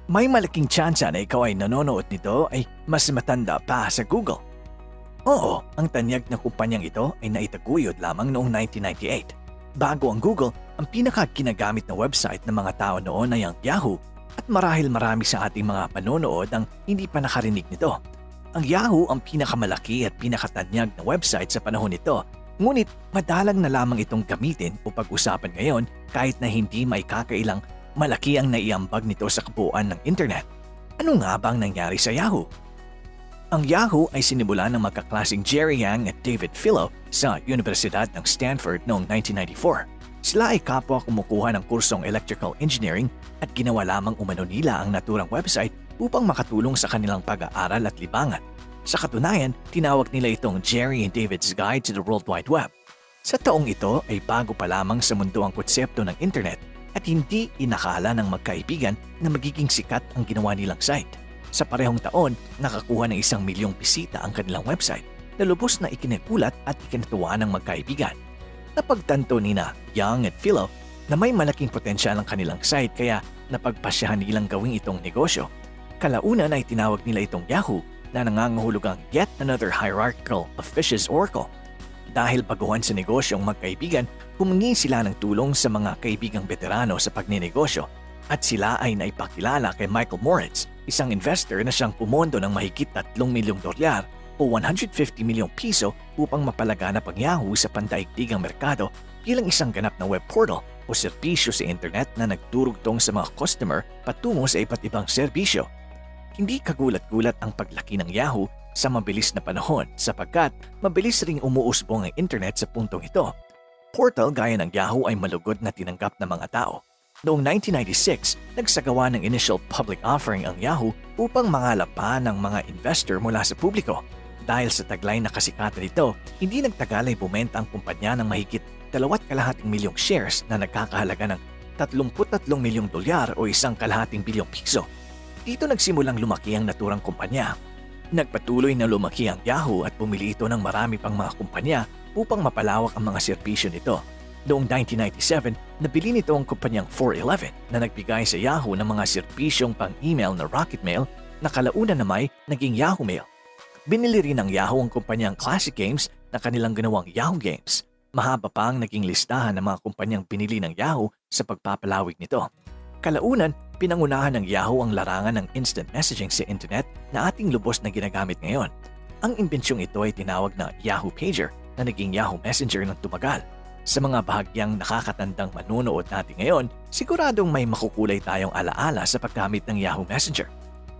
May malaking tsansa na ikaw ay nanonood nito ay mas matanda pa sa Google. Oo, ang tanyag na kumpanyang ito ay naitaguyod lamang noong 1998. Bago ang Google, ang pinaka-ginagamit na website ng mga tao noon ay ang Yahoo at marahil marami sa ating mga panonood ang hindi pa nakarinig nito. Ang Yahoo ang pinakamalaki at pinakatanyag na website sa panahon nito, ngunit madalang na lamang itong gamitin o pag-usapan ngayon kahit na hindi may kakailang malaki ang naiambag nito sa kabuuan ng internet. Ano nga bang nangyari sa Yahoo? Ang Yahoo ay sinimulan ng magkaklaseng Jerry Yang at David Filo sa Universidad ng Stanford noong 1994. Sila ay kapwa kumukuha ng kursong electrical engineering at ginawa lamang umano nila ang naturang website upang makatulong sa kanilang pag-aaral at libangan. Sa katunayan, tinawag nila itong Jerry and David's Guide to the World Wide Web. Sa taong ito ay bago pa lamang sa mundo ang konsepto ng internet at hindi inakala ng magkaibigan na magiging sikat ang ginawa nilang site. Sa parehong taon, nakakuha ng 1 milyong bisita ang kanilang website na lubos na ikinagulat at ikinatuwa ng magkaibigan. Napagtanto nina Yang at Philo na may malaking potensyal ang kanilang site kaya napagpasyahan nilang gawing itong negosyo. Kalaunan ay tinawag nila itong Yahoo na nangangahulugang yet another hierarchical of fishes oracle. Dahil baguhan sa negosyong magkaibigan, humingi sila ng tulong sa mga kaibigang veterano sa pagninegosyo at sila ay naipakilala kay Michael Moritz, isang investor na siyang pumondo ng mahigit $3 milyong o 150 milyong piso upang mapalaganap ang Yahoo sa pandaigdigang merkado bilang isang ganap na web portal o serbisyo sa internet na nagdurugtong sa mga customer patungo sa iba't ibang serbisyo. Hindi kagulat-gulat ang paglaki ng Yahoo sa mabilis na panahon sapagkat mabilis ring umuusbong ang internet sa puntong ito. Portal gaya ng Yahoo ay malugod na tinanggap ng mga tao. Noong 1996, nagsagawa ng initial public offering ang Yahoo upang mangalap pa ng mga investor mula sa publiko. Dahil sa taglay na kasikatan nito, hindi nagtagal ay bumenta ang kumpanya ng mahigit 2.5 milyong shares na nagkakahalaga ng $33 milyong o 1.5 bilyong piso. Dito nagsimulang lumaki ang naturang kumpanya. Nagpatuloy na lumaki ang Yahoo at bumili ito ng marami pang mga kumpanya upang mapalawak ang mga serbisyo nito. Noong 1997, nabili nito ang kumpanyang 411 na nagbigay sa Yahoo ng mga serbisyong pang-email na Rocket Mail na kalaunan na may naging Yahoo Mail. Binili rin ng Yahoo ang kumpanyang Classic Games na kanilang ginawang Yahoo Games. Mahaba pa ang naging listahan ng mga kumpanyang binili ng Yahoo sa pagpapalawig nito. Kalaunan, pinangunahan ng Yahoo ang larangan ng instant messaging sa internet na ating lubos na ginagamit ngayon. Ang imbentsyong ito ay tinawag na Yahoo Pager na naging Yahoo Messenger ng tumagal. Sa mga bahagyang nakakatandang manunood natin ngayon, siguradong may makukulay tayong alaala sa paggamit ng Yahoo Messenger.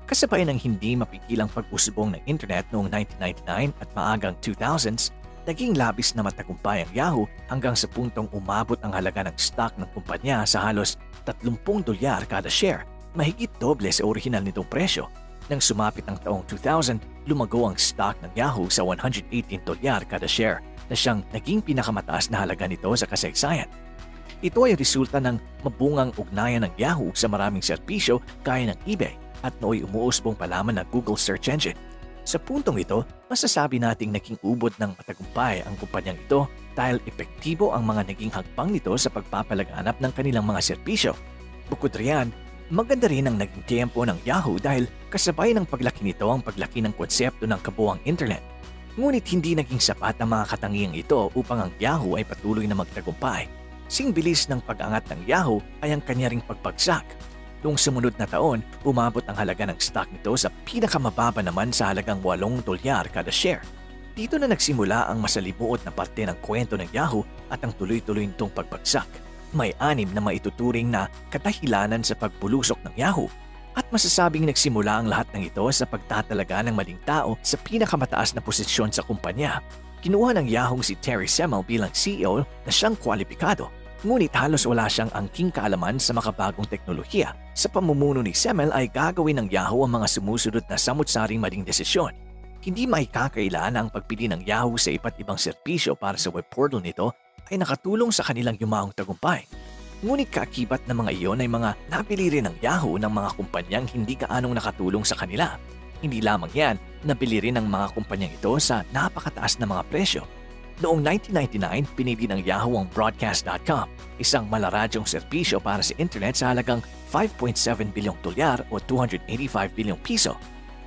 Kasabay ng hindi mapigilang pag-usbong ng internet noong 1999 at maagang 2000s, naging labis na matagumpay ang Yahoo hanggang sa puntong umabot ang halaga ng stock ng kumpanya sa halos $30 kada share, mahigit doble sa orihinal nitong presyo. Nang sumapit ang taong 2000, lumago ang stock ng Yahoo sa $118 kada share na siyang naging pinakamataas na halaga nito sa kasaysayan. Ito ay resulta ng mabungang ugnayan ng Yahoo sa maraming serbisyo gaya ng eBay at nooy umuusbong pa lamang na Google Search Engine. Sa puntong ito, masasabi nating naging ubod ng matagumpay ang kumpanyang ito dahil epektibo ang mga naging hakbang nito sa pagpapalaganap ng kanilang mga serbisyo. Bukod riyan, maganda rin ang naging tiempo ng Yahoo dahil kasabay ng paglaki nito ang paglaki ng konsepto ng kabuuang internet. Ngunit hindi naging sapat ang mga katangiang ito upang ang Yahoo ay patuloy na magtagumpay. Sing bilis ng pag-angat ng Yahoo ay ang kanya ring pagbagsak. Noong sumunod na taon, umabot ang halaga ng stock nito sa pinakamababa naman sa halagang $8 kada share. Dito na nagsimula ang masalimuot na parte ng kwento ng Yahoo at ang tuloy-tuloy nitong pagbagsak. May 6 na maituturing na kadahilanan sa pagbulusok ng Yahoo at masasabing nagsimula ang lahat ng ito sa pagtatalaga ng maling tao sa pinakamataas na posisyon sa kumpanya. Kinuha ng Yahoo si Terry Semel bilang CEO na siyang kwalipikado, ngunit halos wala siyang angking kaalaman sa makabagong teknolohiya. Sa pamumuno ni Semel ay gagawin ng Yahoo ang mga sumusunod na samut-saring maling desisyon. Hindi maikakailan ang pagpili ng Yahoo sa iba't ibang serbisyo para sa web portal nito ay nakatulong sa kanilang yumaong tagumpay. Ngunit kaakibat ng mga iyon ay mga napili rin ng Yahoo ng mga kumpanyang hindi gaanong nakatulong sa kanila. Hindi lamang yan, nabili rin ng mga kumpanyang ito sa napakataas na mga presyo. Noong 1999, pinili ng Yahoo ang Broadcast.com, isang malaradyong serbisyo para sa internet sa halagang 5.7 bilyong dolyar o 285 bilyong piso.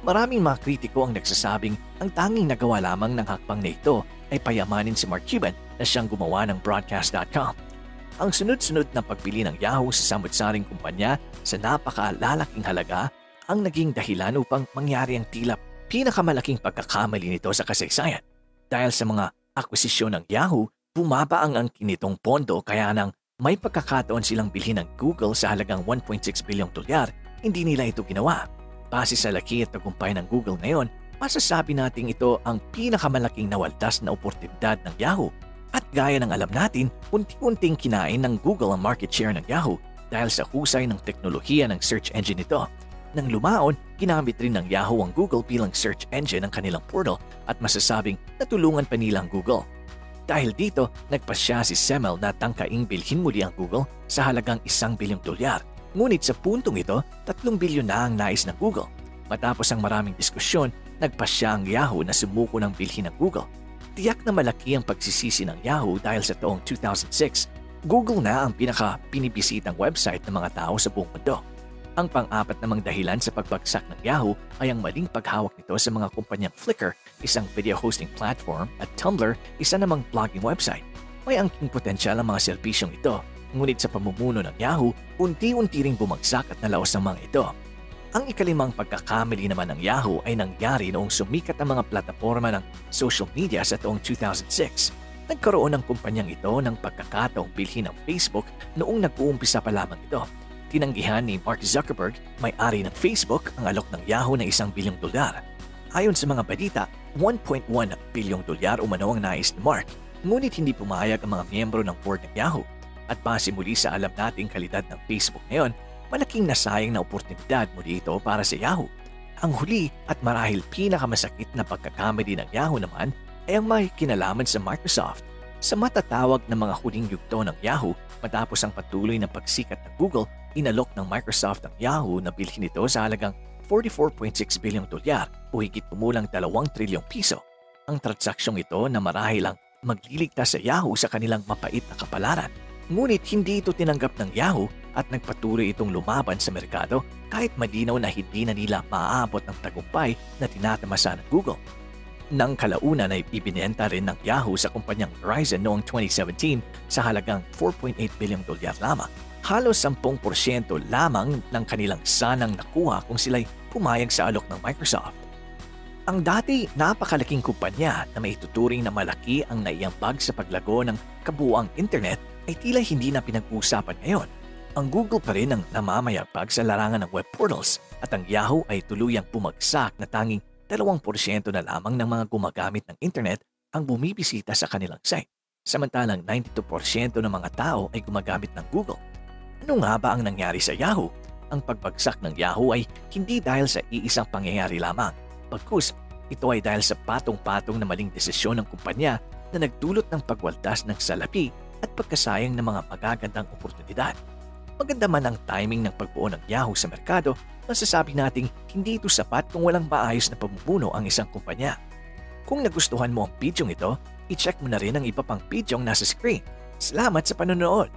Maraming mga kritiko ang nagsasabing ang tanging nagawa lamang ng hakbang na ito ay payamanin si Mark Cuban na siyang gumawa ng Broadcast.com. Ang sunod-sunod na pagpili ng Yahoo sa samut-saring kumpanya sa napakalalaking halaga ang naging dahilan upang mangyari ang tila pinakamalaking pagkakamali nito sa kasaysayan. Dahil sa mga akwisisyon ng Yahoo, bumaba ang angkin nitong pondo kaya nang may pagkakataon silang bilhin ng Google sa halagang 1.6 bilyong dolyar, hindi nila ito ginawa. Base sa laki at tagumpay ng Google ngayon, masasabi nating ito ang pinakamalaking nawaldas na oportunidad ng Yahoo. At gaya ng alam natin, unti-unting kinain ng Google ang market share ng Yahoo dahil sa husay ng teknolohiya ng search engine nito. Nang lumaon, ginamit rin ng Yahoo ang Google bilang search engine ng kanilang portal at masasabing natulungan pa nila ang Google. Dahil dito, nagpasya si Semel na tangkaing bilhin muli ang Google sa halagang 1 bilyong dolyar. Ngunit sa puntong ito, 3 bilyon na ang nais ng Google. Matapos ang maraming diskusyon, nagpasya ang Yahoo na sumuko ng bilhin ng Google. Tiyak na malaki ang pagsisisi ng Yahoo dahil sa taong 2006, Google na ang pinaka-pinibisitang website ng mga tao sa buong mundo. Ang pang-apat namang dahilan sa pagbagsak ng Yahoo ay ang maling paghawak nito sa mga kumpanyang Flickr, isang video hosting platform, at Tumblr, isa namang blogging website. May angking potensyal ang mga serbisyong ito, ngunit sa pamumuno ng Yahoo, unti-unti ring bumagsak at nalaos ang mga ito. Ang ikalimang pagkakamali naman ng Yahoo ay nangyari noong sumikat ang mga plataforma ng social media sa taong 2006. Nagkaroon ng kumpanyang ito ng pagkakataong bilhin ng Facebook noong nag-uumpisa pa lamang ito. Tinanggihan ni Mark Zuckerberg, may-ari ng Facebook, ang alok ng Yahoo na 1 bilyong dolyar. Ayon sa mga balita, 1.1 bilyong dolyar umano ang nais ni Mark, ngunit hindi pumayag ang mga miyembro ng board ng Yahoo. At base muli sa alam nating kalidad ng Facebook ngayon, malaking nasayang na oportunidad muli ito para sa Yahoo. Ang huli at marahil pinakamasakit na pagkakamali ng Yahoo naman ay ang may kinalaman sa Microsoft. Sa matatawag na mga huling yugto ng Yahoo, matapos ang patuloy na pagsikat ng Google, inalok ng Microsoft ang Yahoo na bilhin ito sa halagang 44.6 bilyong dolyar o higit kumulang 2 trilyong piso. Ang transaksyon ito na marahil ang magliligtas sa Yahoo sa kanilang mapait na kapalaran. Ngunit hindi ito tinanggap ng Yahoo at nagpatuloy itong lumaban sa merkado kahit malinaw na hindi na nila maaabot ang tagumpay na tinatamasa ng Google. Nang kalaunan ay ibinenta rin ng Yahoo sa kumpanyang Verizon noong 2017 sa halagang 4.8 bilyong dolyar lamang. Halos 10% lamang ng kanilang sanang nakuha kung sila'y pumayag sa alok ng Microsoft. Ang dati napakalaking kumpanya na may tuturing na malaki ang naiambag sa paglago ng kabuuang internet ay tila hindi na pinag-uusapan ngayon. Ang Google pa rin ang namamayagpag sa larangan ng web portals at ang Yahoo ay tuluyang bumagsak na tanging 2% na lamang ng mga gumagamit ng internet ang bumibisita sa kanilang site. Samantalang 92% ng mga tao ay gumagamit ng Google. Ano nga ba ang nangyari sa Yahoo? Ang pagbagsak ng Yahoo ay hindi dahil sa iisang pangyayari lamang. Pagkus, ito ay dahil sa patong-patong na maling desisyon ng kumpanya na nagdulot ng pagwaldas ng salapi at pagkasayang ng mga magagandang oportunidad. Maganda man ang timing ng pagbuo ng Yahoo sa merkado, masasabi nating hindi ito sapat kung walang maayos na pamumuno ang isang kumpanya. Kung nagustuhan mo ang bidyong ito, i-check mo na rin ang iba pang bidyong nasa screen. Salamat sa panonood!